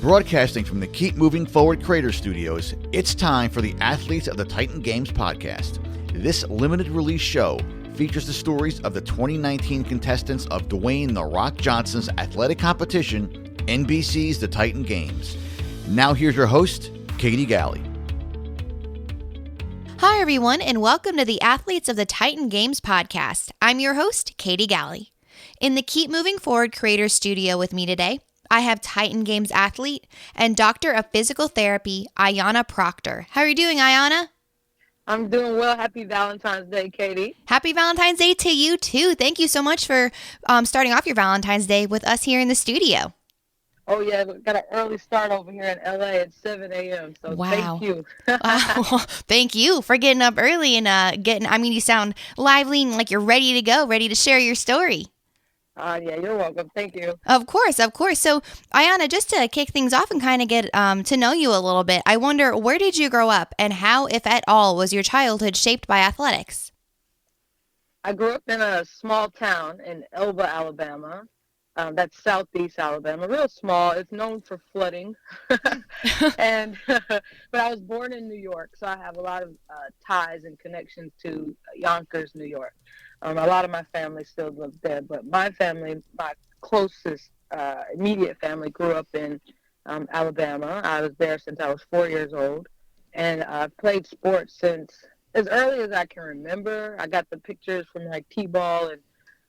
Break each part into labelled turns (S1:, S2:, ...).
S1: Broadcasting from the Keep Moving Forward Creator Studios, it's time for the Athletes of the Titan Games podcast. This limited release show features the stories of the 2019 contestants of Dwayne "The Rock" Johnson's athletic competition, NBC's The Titan Games. Now here's your host, Katie Galley.
S2: Hi, everyone, and welcome to the Athletes of the Titan Games podcast. I'm your host, Katie Galley. In the Keep Moving Forward Creator Studio with me today, I have Titan Games athlete and Doctor of Physical Therapy, Ayonna Procter. How are you doing, Ayonna?
S3: I'm doing well. Happy Valentine's Day, Katie.
S2: Happy Valentine's Day to you, too. Thank you so much for starting off your Valentine's Day with us here in the studio.
S3: Oh, yeah. We got an early start over here in L.A. at 7 a.m., so
S2: wow.
S3: Thank you.
S2: Thank you for getting up early and you sound lively and like you're ready to go, ready to share your story.
S3: Yeah, you're welcome. Thank you.
S2: Of course. So, Ayonna, just to kick things off and kind of get to know you a little bit, I wonder, where did you grow up and how, if at all, was your childhood shaped by athletics?
S3: I grew up in a small town in Elba, Alabama. That's southeast Alabama, real small. It's known for flooding. But I was born in New York, so I have a lot of ties and connections to Yonkers, New York. A lot of my family still lives there, but my family, my closest immediate family, grew up in Alabama. I was there since I was 4 years old, and I've played sports since as early as I can remember. I got the pictures from like T-ball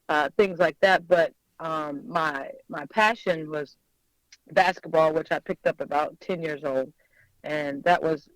S3: and things like that, but my passion was basketball, which I picked up about 10 years old, and that was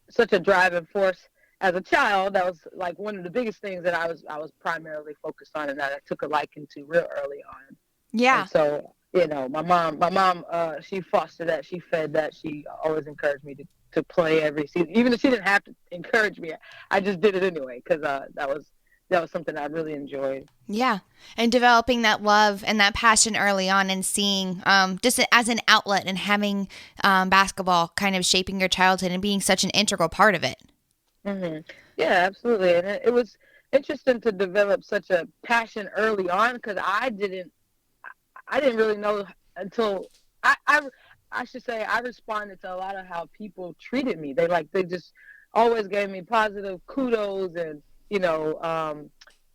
S3: such a driving force. As a child, that was like one of the biggest things that I was primarily focused on, and that I took a liking to real early on.
S2: Yeah.
S3: And so, my mom, she fostered that, she fed that, she always encouraged me to play every season, even if she didn't have to encourage me. I just did it anyway because that was something I really enjoyed.
S2: Yeah. And developing that love and that passion early on and seeing just as an outlet and having basketball kind of shaping your childhood and being such an integral part of it.
S3: Mm-hmm. Yeah, absolutely. And it was interesting to develop such a passion early on because I didn't really know until I should say I responded to a lot of how people treated me. They just always gave me positive kudos and,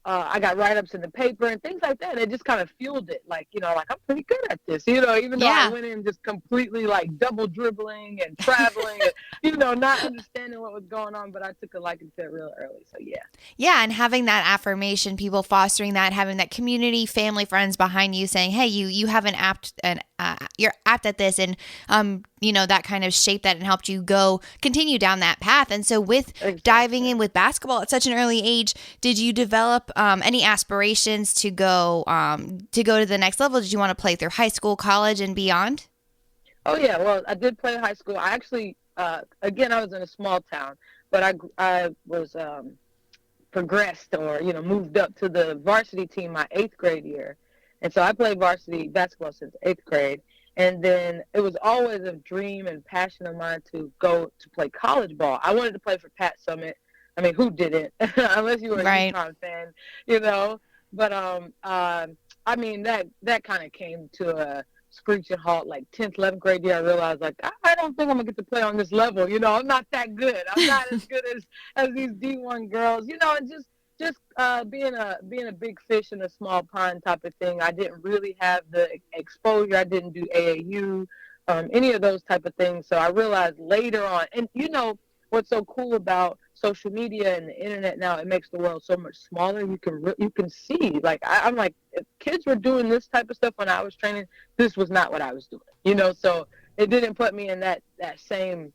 S3: I got write-ups in the paper and things like that. And it just kind of fueled it. Like I'm pretty good at this, even though I went in just completely like double dribbling and traveling and, not understanding what was going on. But I took a liking to it real early. So, yeah. Yeah.
S2: And having that affirmation, people fostering that, having that community, family, friends behind you saying, hey, you have you're apt at this. And, that kind of shaped that and helped you continue down that path. And so with diving in with basketball at such an early age, did you develop any aspirations to go to the next level? Did you want to play through high school, college, and beyond?
S3: Oh, yeah. Well, I did play high school. I actually, again, I was in a small town, but I was progressed or, moved up to the varsity team my 8th grade year. And so I played varsity basketball since 8th grade. And then it was always a dream and passion of mine to go to play college ball. I wanted to play for Pat Summitt. I mean, who didn't? Unless you were a UConn fan, But, I mean, that kind of came to a screeching halt, like 10th, 11th grade year. I realized, like, I don't think I'm going to get to play on this level. I'm not that good. I'm not as good as these D1 girls, and just being a big fish in a small pond type of thing. I didn't really have the exposure. I didn't do AAU, any of those type of things. So I realized later on, and what's so cool about social media and the internet now, it makes the world so much smaller. You can see, like, I'm like, if kids were doing this type of stuff when I was training, this was not what I was doing, so it didn't put me in that same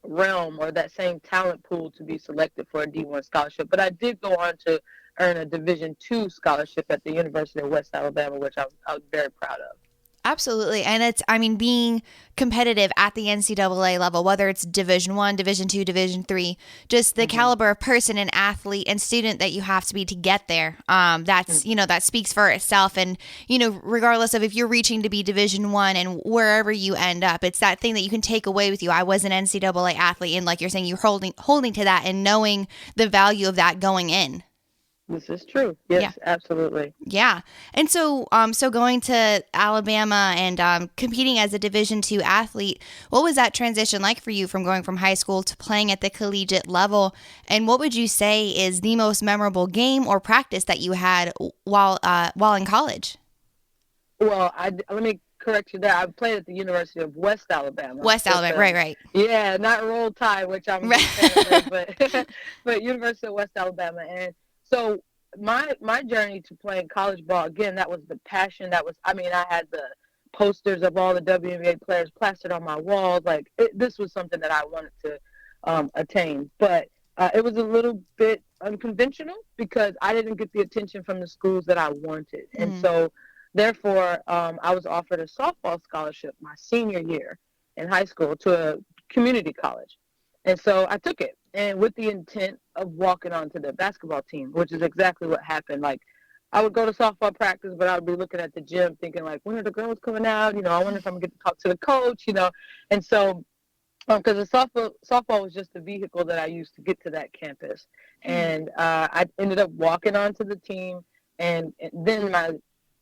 S3: realm or that same talent pool to be selected for a D1 scholarship. But I did go on to earn a Division II scholarship at the University of West Alabama, which I was very proud of.
S2: Absolutely. And being competitive at the NCAA level, whether it's Division I, Division II, Division III, just the caliber of person and athlete and student that you have to be to get there. That's, that speaks for itself. And, regardless of if you're reaching to be Division I and wherever you end up, it's that thing that you can take away with you. I was an NCAA athlete, and like you're saying, you're holding to that and knowing the value of that going in.
S3: This is true. Yes, absolutely.
S2: Yeah. And so going to Alabama and competing as a Division II athlete, what was that transition like for you from going from high school to playing at the collegiate level? And what would you say is the most memorable game or practice that you had while in college?
S3: Well, let me correct you there. I played at the University of West Alabama.
S2: Alabama, right.
S3: Yeah, not Roll Tide, which I'm a big fan of, but University of West Alabama. And so my journey to playing college ball, again, that was the passion. I had the posters of all the WNBA players plastered on my walls. This was something that I wanted to attain. But it was a little bit unconventional because I didn't get the attention from the schools that I wanted. And so therefore, I was offered a softball scholarship my senior year in high school to a community college. And so I took it, and with the intent of walking onto the basketball team, which is exactly what happened. Like, I would go to softball practice, but I would be looking at the gym thinking, like, when are the girls coming out? I wonder if I'm going to get to talk to the coach, And so, because the softball was just the vehicle that I used to get to that campus. And I ended up walking onto the team, and then my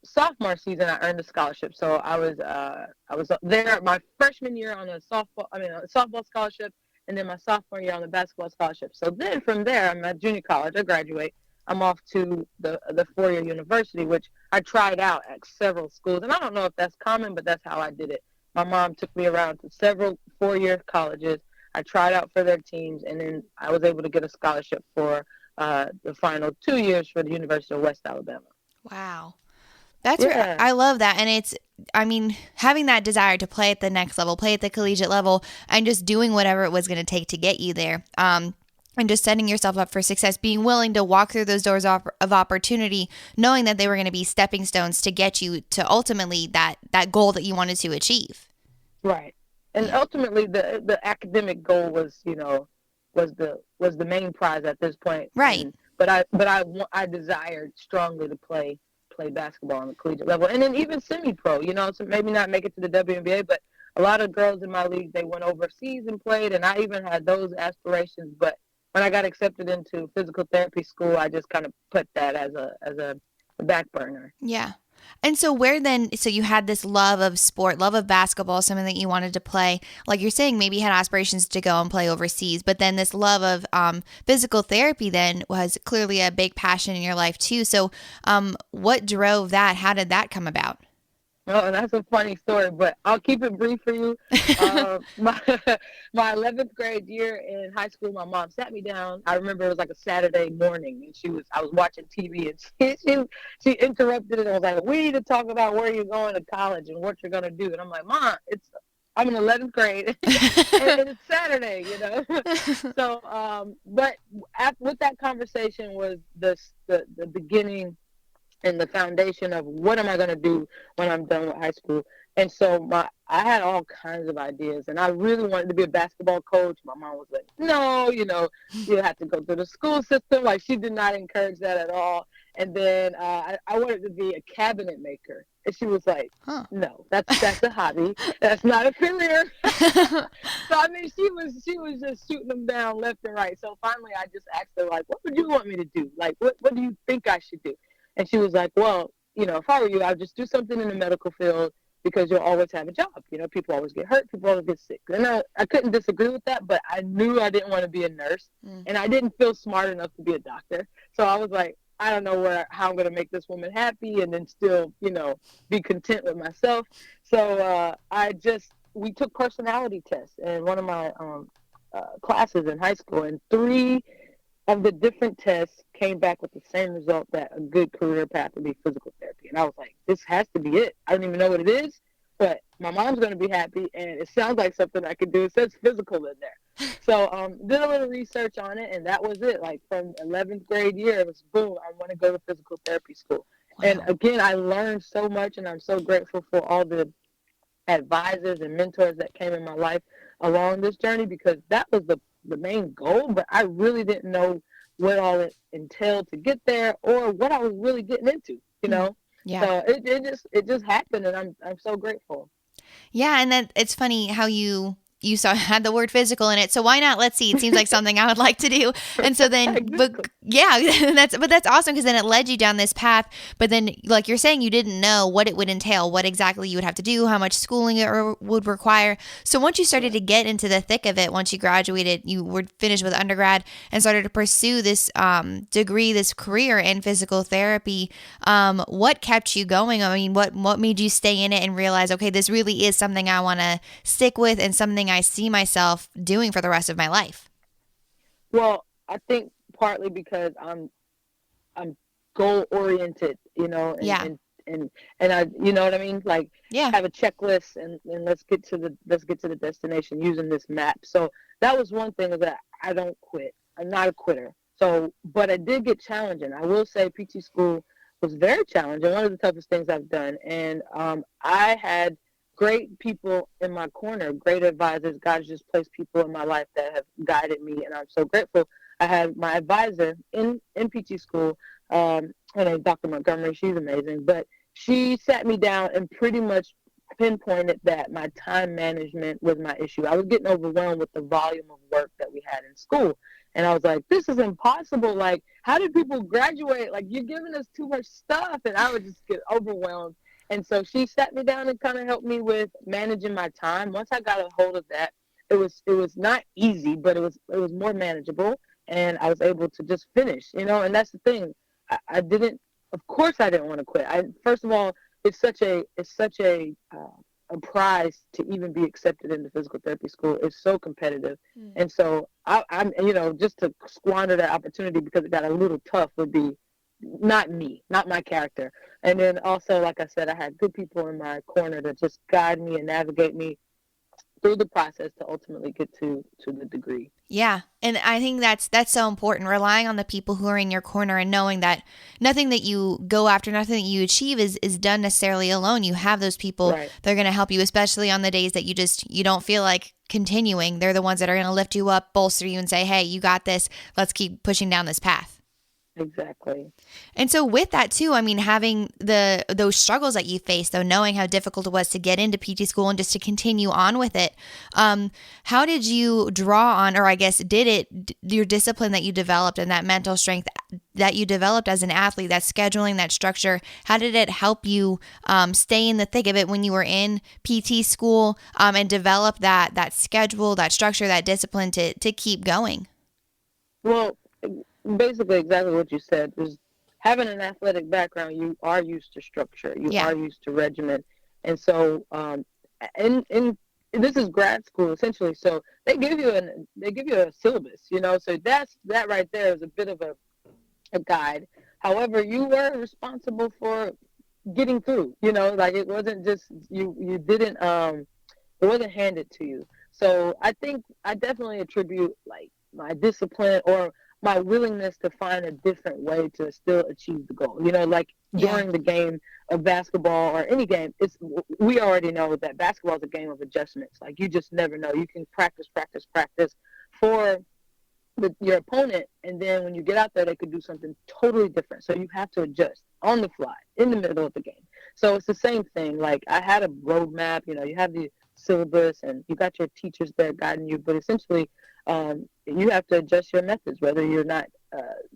S3: sophomore season I earned a scholarship. So I was there my freshman year on a softball scholarship, and then my sophomore year on the basketball scholarship. So then from there, I'm at junior college, I graduate, I'm off to the 4-year university, which I tried out at several schools. And I don't know if that's common, but that's how I did it. My mom took me around to several 4-year colleges. I tried out for their teams, and then I was able to get a scholarship for the final 2 years for the University of West Alabama.
S2: Wow. I love that. And having that desire to play at the next level, play at the collegiate level, and just doing whatever it was going to take to get you there. And just setting yourself up for success, being willing to walk through those doors of opportunity, knowing that they were going to be stepping stones to get you to ultimately that goal that you wanted to achieve.
S3: Right. And ultimately the academic goal was the main prize at this point.
S2: Right.
S3: But I desired strongly to play basketball on the collegiate level, and then even semi-pro, so maybe not make it to the WNBA, but a lot of girls in my league, they went overseas and played, and I even had those aspirations. But when I got accepted into physical therapy school, I just kind of put that as a back burner.
S2: Yeah. And so so you had this love of sport, love of basketball, something that you wanted to play. Like you're saying, maybe you had aspirations to go and play overseas, but then this love of physical therapy then was clearly a big passion in your life too. So what drove that? How did that come about?
S3: Oh, that's a funny story, but I'll keep it brief for you. My 11th grade year in high school, my mom sat me down. I remember it was like a Saturday morning, and I was watching TV, and she interrupted it and was like, "We need to talk about where you're going to college and what you're going to do." And I'm like, "Mom, I'm in 11th grade, and it's Saturday, So, but with that conversation was the beginning and the foundation of what am I going to do when I'm done with high school. And so I had all kinds of ideas, and I really wanted to be a basketball coach. My mom was like, no, you have to go through the school system. Like, she did not encourage that at all. And then I wanted to be a cabinet maker. And she was like, no, that's a hobby. That's not a career. So, she was just shooting them down left and right. So finally I just asked her, like, what would you want me to do? Like, what do you think I should do? And she was like, well, if I were you, I'd just do something in the medical field because you'll always have a job. People always get hurt. People always get sick. And I couldn't disagree with that, but I knew I didn't want to be a nurse, and I didn't feel smart enough to be a doctor. So I was like, I don't know how I'm going to make this woman happy and then still, be content with myself. So we took personality tests in one of my classes in high school, and 3 of the different tests came back with the same result, that a good career path would be physical therapy. And I was like, this has to be it. I don't even know what it is, but my mom's going to be happy, and it sounds like something I could do. It says physical in there. So did a little research on it, and that was it. Like, from 11th grade year, it was boom, I want to go to physical therapy school. Wow. And again, I learned so much, and I'm so grateful for all the advisors and mentors that came in my life along this journey, because that was the main goal, but I really didn't know what all it entailed to get there or what I was really getting into, Yeah. So it just happened, and I'm so grateful.
S2: Yeah, and then it's funny how you you saw had the word physical in it. So why not? Let's see. It seems like something I would like to do. And so then,
S3: Exactly.
S2: that's awesome because then it led you down this path. But then, like you're saying, you didn't know what it would entail, what exactly you would have to do, how much schooling it would require. So once you started to get into the thick of it, once you graduated, you were finished with undergrad and started to pursue this degree, this career in physical therapy. What kept you going? I mean, what made you stay in it and realize, okay, this really is something I want to stick with and something I see myself doing for the rest of my life?
S3: Well, I think partly because I'm goal oriented, you know,
S2: Yeah.
S3: and I, you know what I mean? Like
S2: Yeah.
S3: have a checklist and let's get to the destination using this map. So that was one thing that I don't quit. I'm not a quitter. So, but I did get challenging. I will say PT school was very challenging. One of the toughest things I've done. And I had great people in my corner, great advisors. God has just placed people in my life that have guided me, and I'm so grateful. I had my advisor in PT school, her name is Dr. Montgomery. She's amazing. But she sat me down and pretty much pinpointed that my time management was my issue. I was getting overwhelmed with the volume of work that we had in school. And I was like, this is impossible. Like, how did people graduate? Like, you're giving us too much stuff. And I would just get overwhelmed. And so she sat me down and kind of helped me with managing my time. Once I got a hold of that, it was not easy, but it was more manageable. And I was able to just finish, you know, and that's the thing. I didn't, of course I didn't want to quit. First of all, it's such a prize to even be accepted into physical therapy school. It's so competitive. And so I'm, you know, just to squander that opportunity because it got a little tough would be not me, not my character. And then also, like I said, I had good people in my corner to just guide me and navigate me through the process to ultimately get to the degree.
S2: Yeah. And I think that's so important, relying on the people who are in your corner and knowing that nothing that you go after, nothing that you achieve is done necessarily alone. You have those people
S3: Right.
S2: that are going to help you, especially on the days that you don't feel like continuing. They're the ones that are going to lift you up, bolster you and say, hey, you got this. Let's keep pushing down this path.
S3: Exactly.
S2: And so with that too, I mean, having those struggles that you faced, though, knowing how difficult it was to get into PT school and just to continue on with it, how did you draw on, or I guess your discipline that you developed and that mental strength that you developed as an athlete, that scheduling, that structure, how did it help you stay in the thick of it when you were in PT school and develop that schedule, that structure, that discipline to keep going?
S3: Well, basically exactly what you said is having an athletic background, you are used to structure, you
S2: Yeah.
S3: are used to regimen. And so in this is grad school essentially, so they give you a syllabus, you know, so that right there is a bit of a guide. However, you were responsible for getting through, you know, like it wasn't just you didn't it wasn't handed to you. So I think I definitely attribute like my discipline or my willingness to find a different way to still achieve the goal. You know, like during the game of basketball or any game, we already know that basketball is a game of adjustments. Like you just never know. You can practice for your opponent, and then when you get out there, they could do something totally different. So you have to adjust on the fly in the middle of the game. So it's the same thing. Like I had a roadmap. You know, you have the syllabus and you got your teachers there guiding you, but essentially you have to adjust your methods, whether you're not,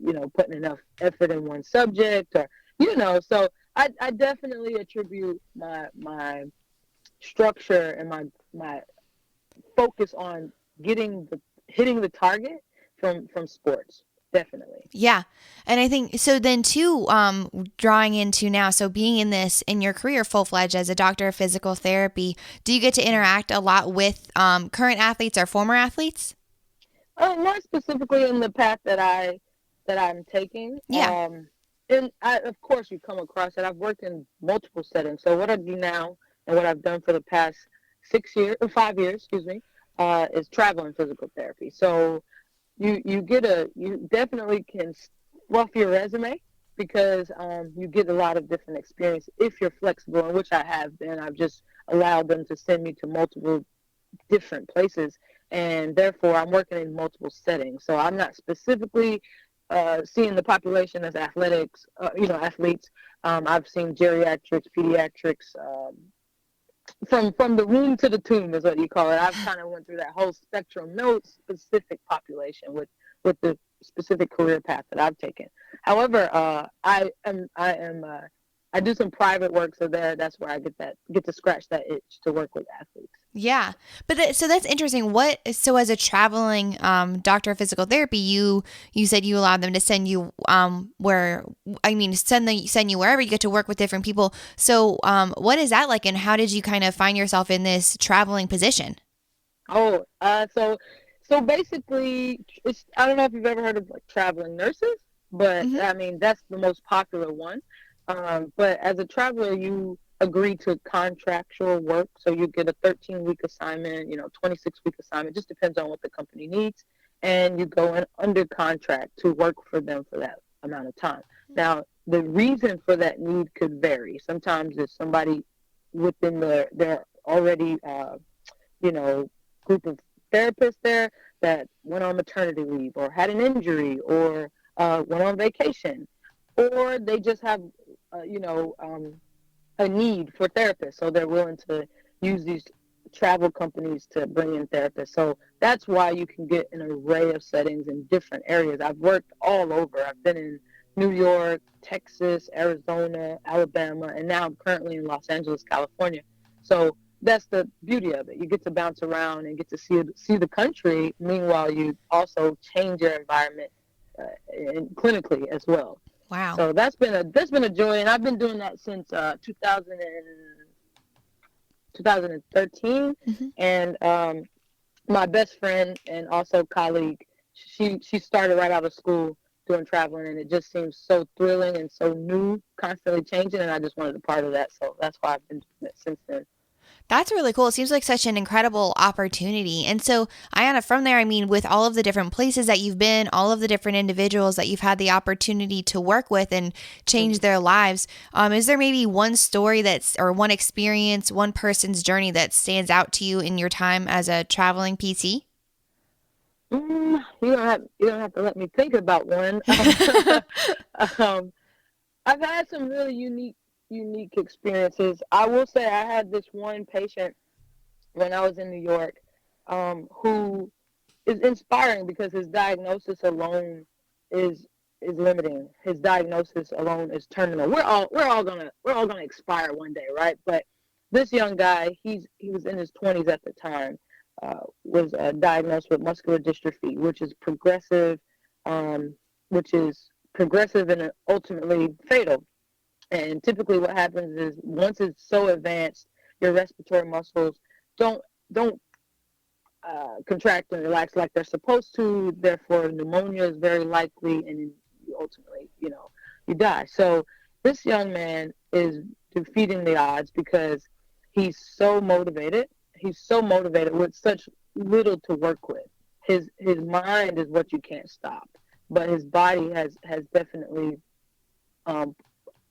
S3: you know, putting enough effort in one subject or, you know, so I definitely attribute my structure and my focus on hitting the target from sports. Definitely.
S2: Yeah. And I think so then too, drawing into now, so being in your career full-fledged as a doctor of physical therapy, do you get to interact a lot with current athletes or former athletes?
S3: More specifically in the path that I'm taking.
S2: Yeah.
S3: And of course you come across it. I've worked in multiple settings. So what I do now and what I've done for the past 5 years, is travel and physical therapy. So you definitely can fluff your resume because you get a lot of different experience if you're flexible, and which I have been. I've just allowed them to send me to multiple different places, and therefore I'm working in multiple settings. So I'm not specifically seeing the population as athletes. I've seen geriatrics, pediatrics, from the womb to the tomb is what you call it. I've kind of went through that whole spectrum. No specific population with the specific career path that I've taken. However, I do some private work, so that's where I get to scratch that itch to work with athletes.
S2: Yeah. But so that's interesting. So as a traveling doctor of physical therapy, you said you allowed them to send you send you wherever. You get to work with different people. So what is that like, and how did you kind of find yourself in this traveling position?
S3: Oh, so basically, I don't know if you've ever heard of like traveling nurses, but
S2: Mm-hmm.
S3: I mean that's the most popular one. But as a traveler, you agree to contractual work, so you get a 13-week assignment, 26-week assignment, just depends on what the company needs, and you go in under contract to work for them for that amount of time. Now, the reason for that need could vary. Sometimes it's somebody within their already, group of therapists there that went on maternity leave or had an injury or went on vacation, or they just have, a need for therapists, so they're willing to use these travel companies to bring in therapists. So that's why you can get an array of settings in different areas. I've worked all over. I've been in New York, Texas, Arizona, Alabama, and now I'm currently in Los Angeles, California. So that's the beauty of it. You get to bounce around and get to see the country. Meanwhile, you also change your environment and clinically as well.
S2: Wow.
S3: So that's been a joy, and I've been doing that since 2013.
S2: Mm-hmm.
S3: And my best friend and also colleague, she started right out of school doing traveling, and it just seems so thrilling and so new, constantly changing, and I just wanted a part of that. So that's why I've been doing it since then.
S2: That's really cool. It seems like such an incredible opportunity. And so, Ayonna, from there, I mean, with all of the different places that you've been, all of the different individuals that you've had the opportunity to work with and change their lives, is there maybe one story or one experience, one person's journey that stands out to you in your time as a traveling PT?
S3: You don't have to let me think about one. um, I've had some really unique experiences. I will say I had this one patient when I was in New York, who is inspiring because his diagnosis alone is limiting. His diagnosis alone is terminal. We're all gonna expire one day, right? But this young guy, he was in his 20s at the time, was diagnosed with muscular dystrophy, which is progressive and ultimately fatal. And typically, what happens is once it's so advanced, your respiratory muscles don't contract and relax like they're supposed to. Therefore, pneumonia is very likely, and you ultimately, you die. So this young man is defeating the odds because he's so motivated. He's so motivated with such little to work with. His mind is what you can't stop, but his body has definitely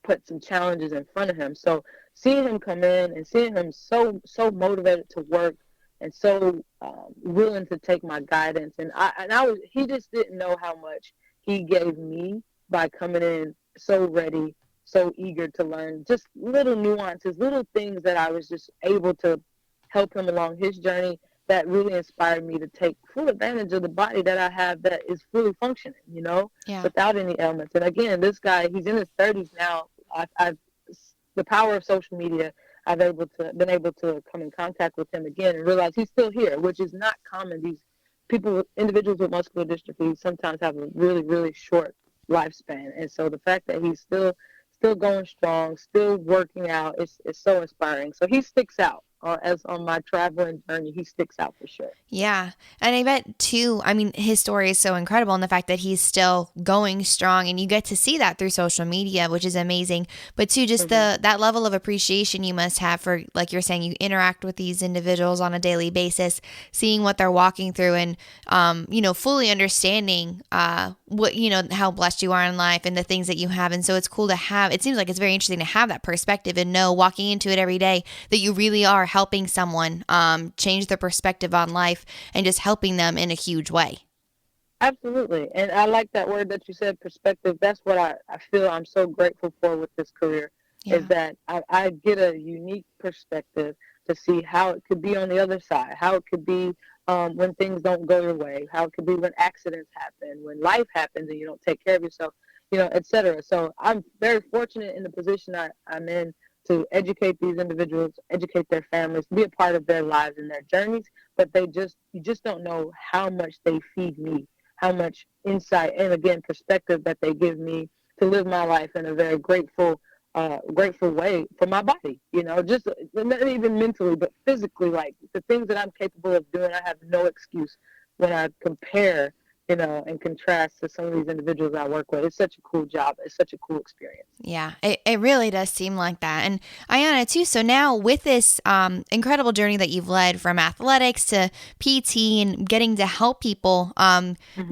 S3: put some challenges in front of him. So seeing him come in and seeing him so motivated to work and so willing to take my guidance, and he just didn't know how much he gave me by coming in so ready, so eager to learn, just little nuances, little things that I was just able to help him along his journey that really inspired me to take full advantage of the body that I have that is fully functioning,
S2: Yeah.
S3: without any ailments. And again, this guy, he's in his 30s now. I've the power of social media, I've been able to come in contact with him again and realize he's still here, which is not common. These individuals with muscular dystrophy sometimes have a really, really short lifespan. And so the fact that he's still going strong, still working out, is so inspiring. So he sticks out. As on my traveling journey, he sticks out for sure.
S2: Yeah. And I bet too, I mean, his story is so incredible in the fact that he's still going strong, and you get to see that through social media, which is amazing. But too, just that level of appreciation you must have for, like you're saying, you interact with these individuals on a daily basis, seeing what they're walking through, and, fully understanding, how blessed you are in life and the things that you have. And so it's cool to have, it seems like it's very interesting to have that perspective and know walking into it every day that you really are helping someone change their perspective on life and just helping them in a huge way.
S3: Absolutely. And I like that word that you said, perspective. That's what I feel I'm so grateful for with this career, is that I get a unique perspective to see how it could be on the other side, how it could be when things don't go your way, how it could be when accidents happen, when life happens and you don't take care of yourself, et cetera. So I'm very fortunate in the position I'm in to educate these individuals, educate their families, be a part of their lives and their journeys. But you just don't know how much they feed me, how much insight and, again, perspective that they give me to live my life in a very grateful way for my body, just not even mentally, but physically. Like the things that I'm capable of doing, I have no excuse when I compare, and contrast to some of these individuals I work with. It's such a cool job. It's such a cool experience.
S2: Yeah, it really does seem like that. And Ayonna, too, so now with this incredible journey that you've led from athletics to PT and getting to help people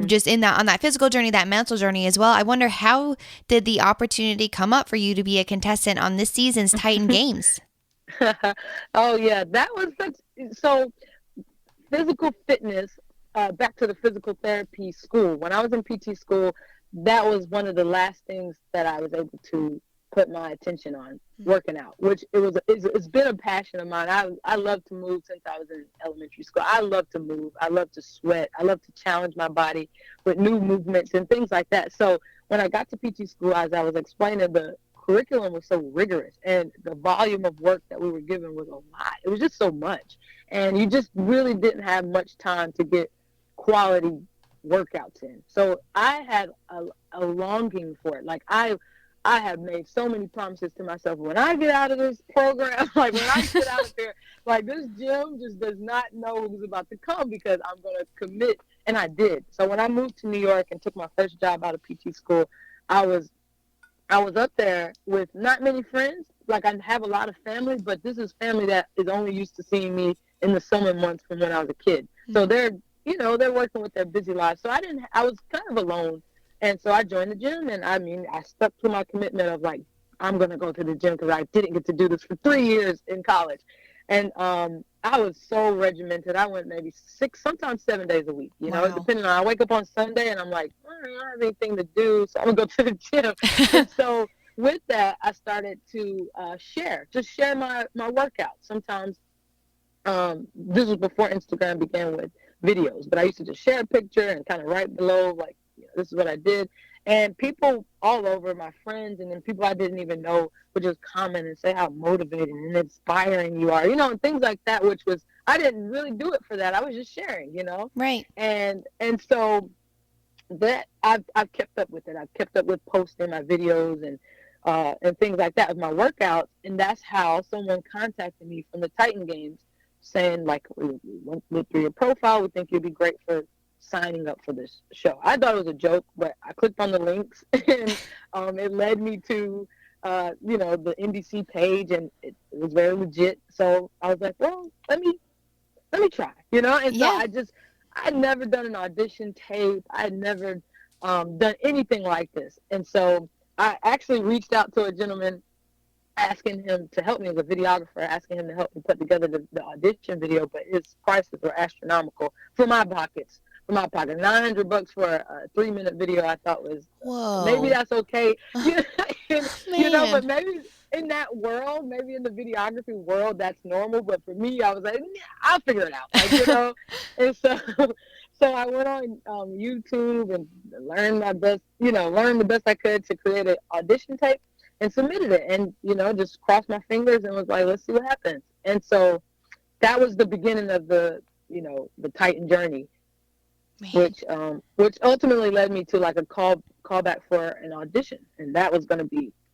S2: just on that physical journey, that mental journey as well, I wonder, how did the opportunity come up for you to be a contestant on this season's Titan Games?
S3: Oh, yeah, that was so physical fitness. Back to the physical therapy school. When I was in PT school, that was one of the last things that I was able to put my attention on, working out, which it's been a passion of mine. I love to move since I was in elementary school. I love to move. I love to sweat. I love to challenge my body with new movements and things like that. So when I got to PT school, as I was explaining, the curriculum was so rigorous and the volume of work that we were given was a lot. It was just so much. And you just really didn't have much time to get quality workouts in. So I had a longing for it. Like I have made so many promises to myself. When I get out of this program, like when I get out of there, like this gym just does not know who's about to come, because I'm going to commit. And I did. So when I moved to New York and took my first job out of PT school, I was up there with not many friends. Like I have a lot of family, but this is family that is only used to seeing me in the summer months from when I was a kid. So they're working with their busy lives. So I was kind of alone. And so I joined the gym, and I stuck to my commitment of like, I'm going to go to the gym, because I didn't get to do this for 3 years in college. And I was so regimented. I went maybe 6, sometimes 7 days a week,
S2: Wow.
S3: Depending on, I wake up on Sunday and I'm like, I don't have anything to do, so I'm going to go to the gym. And so with that, I started to share my workouts. Sometimes this was before Instagram began with videos, but I used to just share a picture and kind of write below, like, this is what I did. And people all over, my friends, and then people I didn't even know, would just comment and say how motivating and inspiring you are, and things like that, which was, I didn't really do it for that. I was just sharing,
S2: Right.
S3: And so that I've kept up with it. I've kept up with posting my videos and things like that with my workouts. And that's how someone contacted me from the Titan Games, saying, like, we went through your profile. We think you'd be great for signing up for this show. I thought it was a joke, but I clicked on the links, and it led me to, the NBC page, and it was very legit. So I was like, well, let me try, And
S2: Yeah.
S3: so I'd never done an audition tape. I'd never done anything like this. And so I actually reached out to a gentleman, asking him to help me, as a videographer, asking him to help me put together the audition video, but his prices were astronomical for my pockets. $900 for a 3-minute video, I thought was, maybe that's okay. But maybe in that world, maybe in the videography world, that's normal. But for me, I was like, I'll figure it out. Like, and so I went on YouTube and learned the best I could to create an audition tape, and submitted it, and just crossed my fingers and was like, let's see what happens. And so that was the beginning of the Titan journey. Man. Which ultimately led me to like a callback for an audition, and that was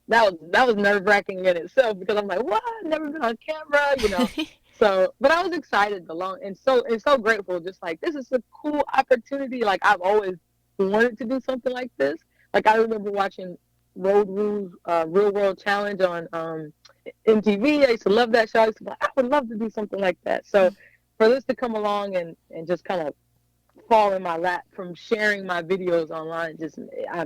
S3: nerve-wracking in itself, because I'm like, what? I've never been on camera, So, but I was excited and so grateful. Just like, this is a cool opportunity. Like, I've always wanted to do something like this. Like, I remember watching Road Rules, Real World Challenge on MTV. I used to love that show. I used to be like, I would love to do something like that. So for this to come along and just kind of fall in my lap from sharing my videos online,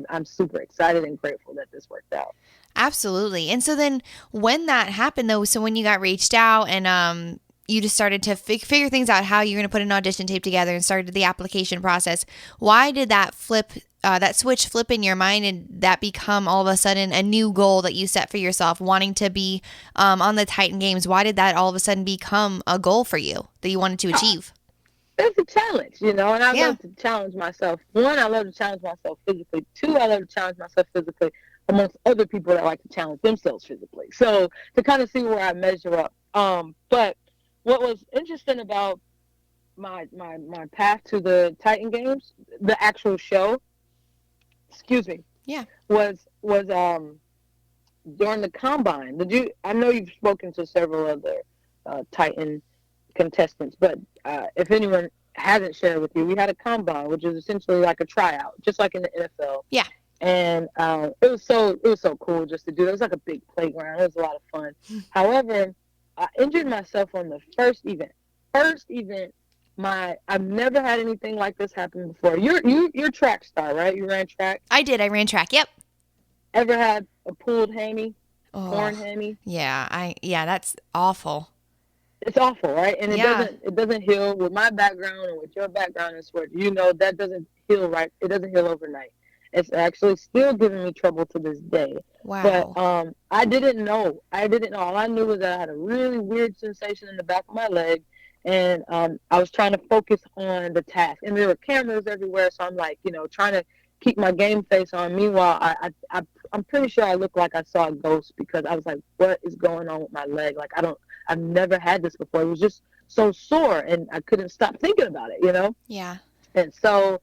S3: I'm super excited and grateful that this worked out.
S2: Absolutely. And so then when that happened, though, so when you got reached out and you just started to figure things out, how you're going to put an audition tape together and started the application process, why did that flip that switch flip in your mind and that become all of a sudden a new goal that you set for yourself, wanting to be on the Titan Games? Why did that all of a sudden become a goal for you that you wanted to achieve?
S3: It's a challenge, and I
S2: Yeah.
S3: love to challenge myself. One, I love to challenge myself physically. Two, I love to challenge myself physically amongst other people that like to challenge themselves physically. So to kind of see where I measure up. But what was interesting about my path to the Titan Games, the actual show, excuse me,
S2: Yeah.
S3: was during the combine. I know you've spoken to several other Titan contestants, but if anyone hasn't shared with you, we had a combine, which is essentially like a tryout, just like in the NFL.
S2: Yeah.
S3: And it was so cool just to do. It was like a big playground. It was a lot of fun. However, I injured myself on the first event. I've never had anything like this happen before. You're track star, right? You ran track.
S2: I did. I ran track. Yep.
S3: Ever had a pulled hammy, torn
S2: Oh,
S3: hammy?
S2: yeah. That's awful.
S3: It's awful, right? And
S2: Yeah.
S3: it doesn't heal. With my background and with your background in sports, that doesn't heal right. It doesn't heal overnight. It's actually still giving me trouble to this day.
S2: Wow.
S3: But I didn't know. All I knew was that I had a really weird sensation in the back of my leg, and I was trying to focus on the task. And there were cameras everywhere, so I'm like, trying to keep my game face on. Meanwhile, I'm pretty sure I looked like I saw a ghost because I was like, what is going on with my leg? Like, I've never had this before. It was just so sore, and I couldn't stop thinking about it.
S2: Yeah.
S3: And so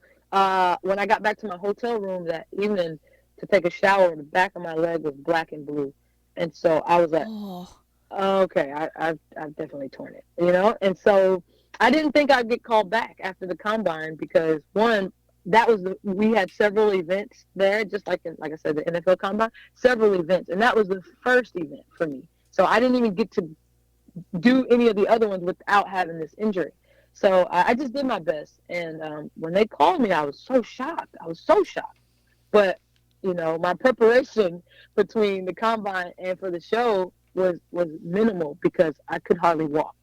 S3: when I got back to my hotel room that evening to take a shower, the back of my leg was black and blue. And so I was like,
S2: Oh.
S3: okay, I've definitely torn it, And so I didn't think I'd get called back after the combine because, one, we had several events there, just like I said, the NFL combine, several events. And that was the first event for me. So I didn't even get to do any of the other ones without having this injury. So I just did my best. And when they called me, I was so shocked. But, my preparation between the combine and for the show was minimal because I could hardly walk.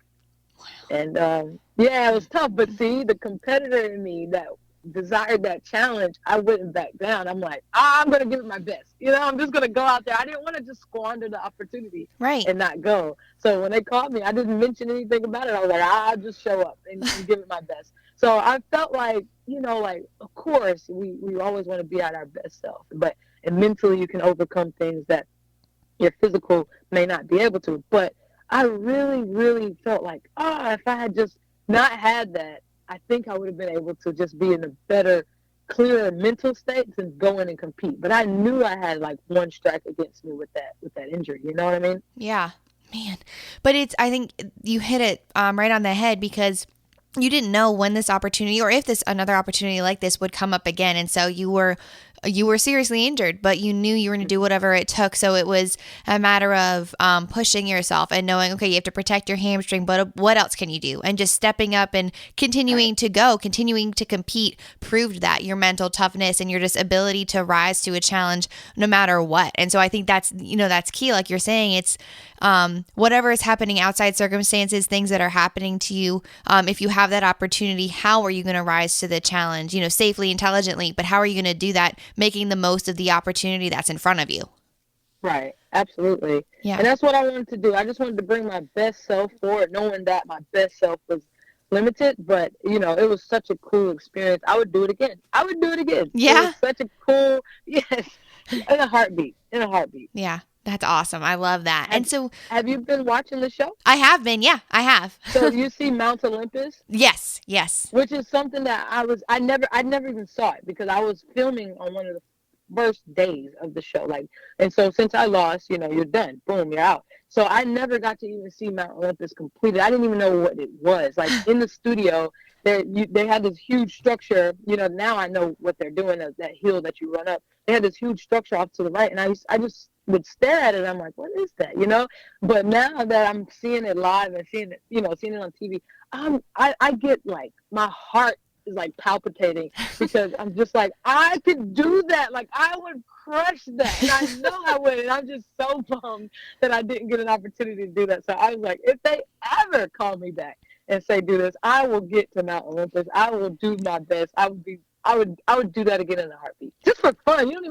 S2: Wow.
S3: And, it was tough. But see, the competitor in me that desired that challenge, I wouldn't back down. I'm like, I'm going to give it my best. I'm just going to go out there. I didn't want to just squander the opportunity and not go. So when they called me, I didn't mention anything about it. I was like, I'll just show up and give it my best. So I felt like, of course, we always want to be at our best self. And mentally you can overcome things that your physical may not be able to. But I really, really felt like, if I had just not had that, I think I would have been able to just be in a better, clearer mental state to go in and compete. But I knew I had like one strike against me with that injury. You know what I mean?
S2: Yeah, man. But I think you hit it right on the head because you didn't know when this opportunity or if another opportunity like this would come up again. And so you were seriously injured, but you knew you were going to do whatever it took. So it was a matter of pushing yourself and knowing, okay, you have to protect your hamstring, but what else can you do? And just stepping up and continuing to compete proved that your mental toughness and your just ability to rise to a challenge no matter what. And so I think that's key. Like you're saying, it's whatever is happening outside circumstances, things that are happening to you. If you have that opportunity, how are you going to rise to the challenge, safely, intelligently, but how are you going to do that? Making the most of the opportunity that's in front of you.
S3: Right. Absolutely.
S2: Yeah.
S3: And that's what I wanted to do. I just wanted to bring my best self forward, knowing that my best self was limited, but it was such a cool experience. I would do it again.
S2: Yeah.
S3: It was such a cool, yes, in a heartbeat.
S2: Yeah. That's awesome. I love that. And so
S3: have you been watching the show?
S2: I have been. Yeah, I have.
S3: So you see Mount Olympus?
S2: Yes.
S3: Which is something that I never even saw it because I was filming on one of the first days of the show. And so since I lost, you're done. Boom, you're out. So I never got to even see Mount Olympus completed. I didn't even know what it was. Like in the studio, they had this huge structure. Now I know what they're doing, that hill that you run up. They had this huge structure off to the right, and I just would stare at it. And I'm like, what is that? But now that I'm seeing it live and seeing it on TV, I get like my heart is like palpitating because I'm just like, I could do that. Like I would crush that. And I know I would. And I'm just so bummed that I didn't get an opportunity to do that. So I was like, if they ever call me back and say, do this, I will get to Mount Olympus. I will do my best. I will be I would do that again in a heartbeat, just for fun. You don't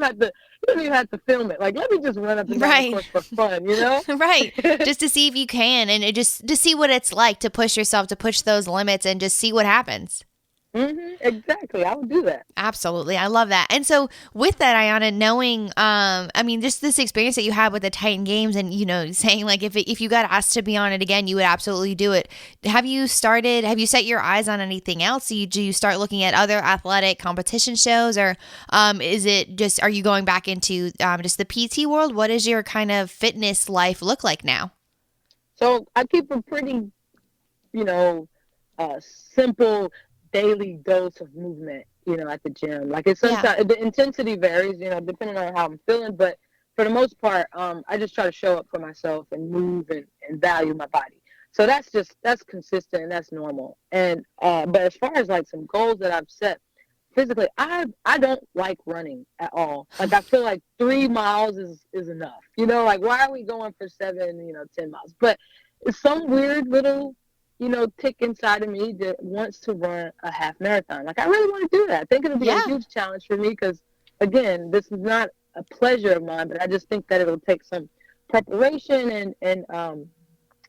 S3: even have to film it. Like, let me just run up and down the course for fun, you know?
S2: Right. Just to see if you can, and just to see what it's like to push yourself, to push those limits, and just see what happens.
S3: Exactly. I would do that.
S2: Absolutely. I love that. And so with that, Ayonna, knowing, I mean, just this experience that you had with the Titan Games and, saying like, if you got asked to be on it again, you would absolutely do it. Have you set your eyes on anything else? Do you start looking at other athletic competition shows, or is it just, are you going back into just the PT world? What does your kind of fitness life look like now?
S3: So I keep a pretty, simple daily dose of movement, at the gym. Like, it's sometimes the intensity varies, depending on how I'm feeling. But for the most part, I just try to show up for myself and move and value my body. So that's consistent and that's normal. And but as far as like some goals that I've set physically, I don't like running at all. Like, I feel like 3 miles is enough. Like, why are we going for 7, 10 miles? But it's some weird little tick inside of me that wants to run a half marathon. Like, I really want to do that. I think it'll be a huge challenge for me because, again, this is not a pleasure of mine, but I just think that it'll take some preparation and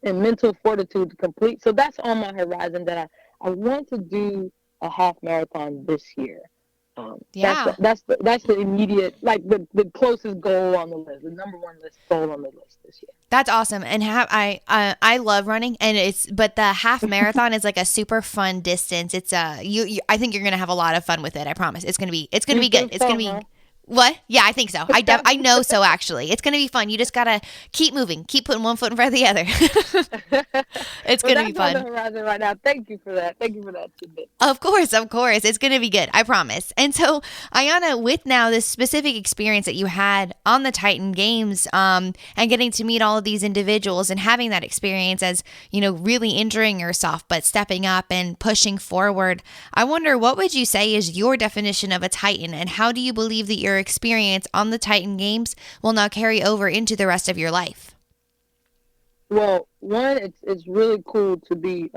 S3: mental fortitude to complete. So that's on my horizon, that I want to do a half marathon this year. That's the immediate, like the closest goal on the list, the number one goal on the list this year.
S2: That's awesome. And I love running, and but the half marathon is like a super fun distance. It's I think you're gonna have a lot of fun with it. I promise. It's gonna be good. It's gonna be. What? Yeah, I think so. I know so, actually. It's going to be fun. You just got to keep moving. Keep putting one foot in front of the other. It's going to be fun.
S3: On the horizon right now. Thank you for that. Thank you for that tidbit.
S2: Of course. It's going to be good. I promise. And so, Ayonna, with now this specific experience that you had on the Titan Games, and getting to meet all of these individuals and having that experience as, really injuring yourself, but stepping up and pushing forward, I wonder, what would you say is your definition of a Titan, and how do you believe that your experience on the Titan Games will now carry over into the rest of your life?
S3: Well, one, it's really cool to be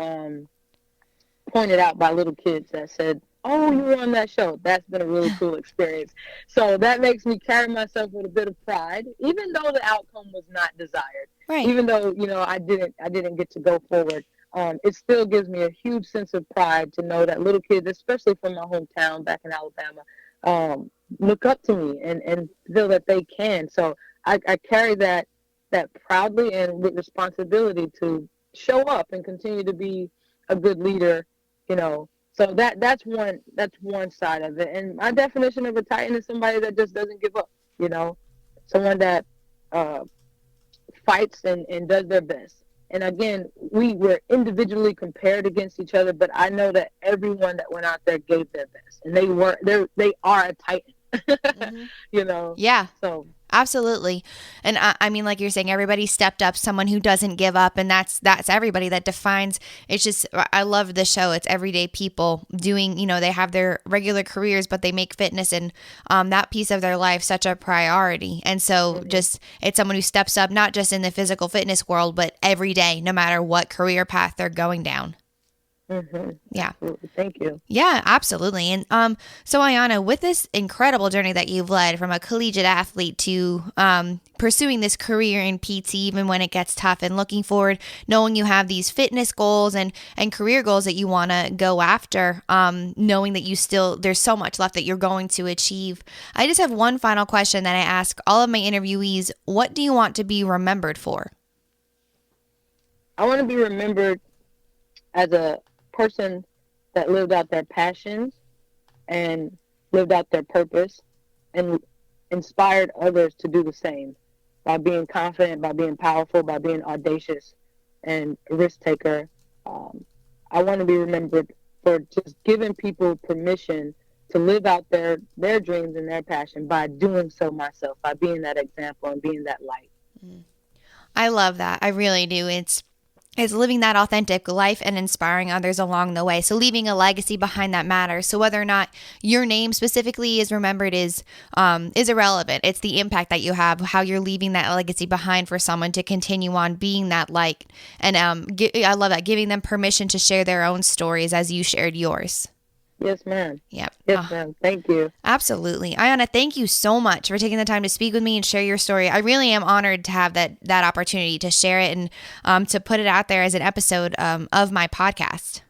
S3: pointed out by little kids that said, "Oh, you were on that show." That's been a really cool experience. So that makes me carry myself with a bit of pride, even though the outcome was not desired.
S2: Right.
S3: Even though I didn't get to go forward. It still gives me a huge sense of pride to know that little kids, especially from my hometown back in Alabama, look up to me and feel that they can. So I carry that proudly and with responsibility to show up and continue to be a good leader, So that's one side of it. And my definition of a Titan is somebody that just doesn't give up, someone that fights and does their best. And again, we were individually compared against each other, but I know that everyone that went out there gave their best, and they are a Titan.
S2: Mm-hmm. Yeah.
S3: So
S2: absolutely. And I mean, like you're saying, everybody stepped up, someone who doesn't give up, and that's everybody that defines. It's just, I love the show. It's everyday people doing, they have their regular careers, but they make fitness and that piece of their life such a priority. And so just, it's someone who steps up, not just in the physical fitness world, but every day, no matter what career path they're going down.
S3: Mm-hmm.
S2: Yeah.
S3: Absolutely. Thank you.
S2: Yeah, absolutely. And so Ayonna, with this incredible journey that you've led from a collegiate athlete to pursuing this career in PT, even when it gets tough, and looking forward, knowing you have these fitness goals and career goals that you want to go after, knowing that there's so much left that you're going to achieve. I just have one final question that I ask all of my interviewees. What do you want to be remembered for?
S3: I want to be remembered as a person that lived out their passions and lived out their purpose and inspired others to do the same by being confident, by being powerful, by being audacious and a risk taker. I want to be remembered for just giving people permission to live out their dreams and their passion by doing so myself, by being that example and being that light.
S2: I love that. I really do. It's living that authentic life and inspiring others along the way. So leaving a legacy behind that matters. So whether or not your name specifically is remembered is irrelevant. It's the impact that you have, how you're leaving that legacy behind for someone to continue on being that light. And I love that, giving them permission to share their own stories as you shared yours.
S3: Yes, ma'am.
S2: Yep.
S3: Yes, ma'am. Thank you.
S2: Absolutely. Ayonna, thank you so much for taking the time to speak with me and share your story. I really am honored to have that opportunity to share it and to put it out there as an episode of my podcast.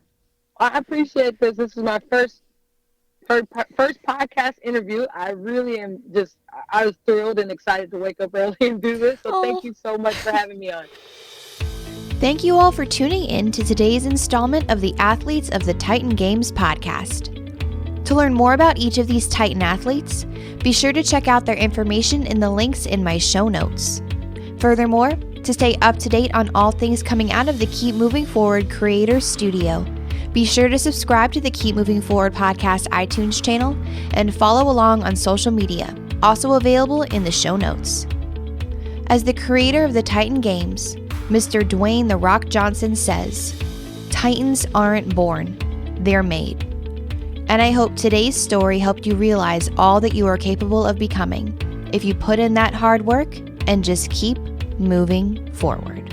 S3: I appreciate this. This is my first podcast interview. I really am I was thrilled and excited to wake up early and do this. So Thank you so much for having me on.
S2: Thank you all for tuning in to today's installment of the Athletes of the Titan Games podcast. To learn more about each of these Titan athletes, be sure to check out their information in the links in my show notes. Furthermore, to stay up to date on all things coming out of the Keep Moving Forward Creators Studio, be sure to subscribe to the Keep Moving Forward podcast iTunes channel and follow along on social media, also available in the show notes. As the creator of the Titan Games, Mr. Dwayne "The Rock" Johnson says, "Titans aren't born, they're made." And I hope today's story helped you realize all that you are capable of becoming if you put in that hard work and just keep moving forward.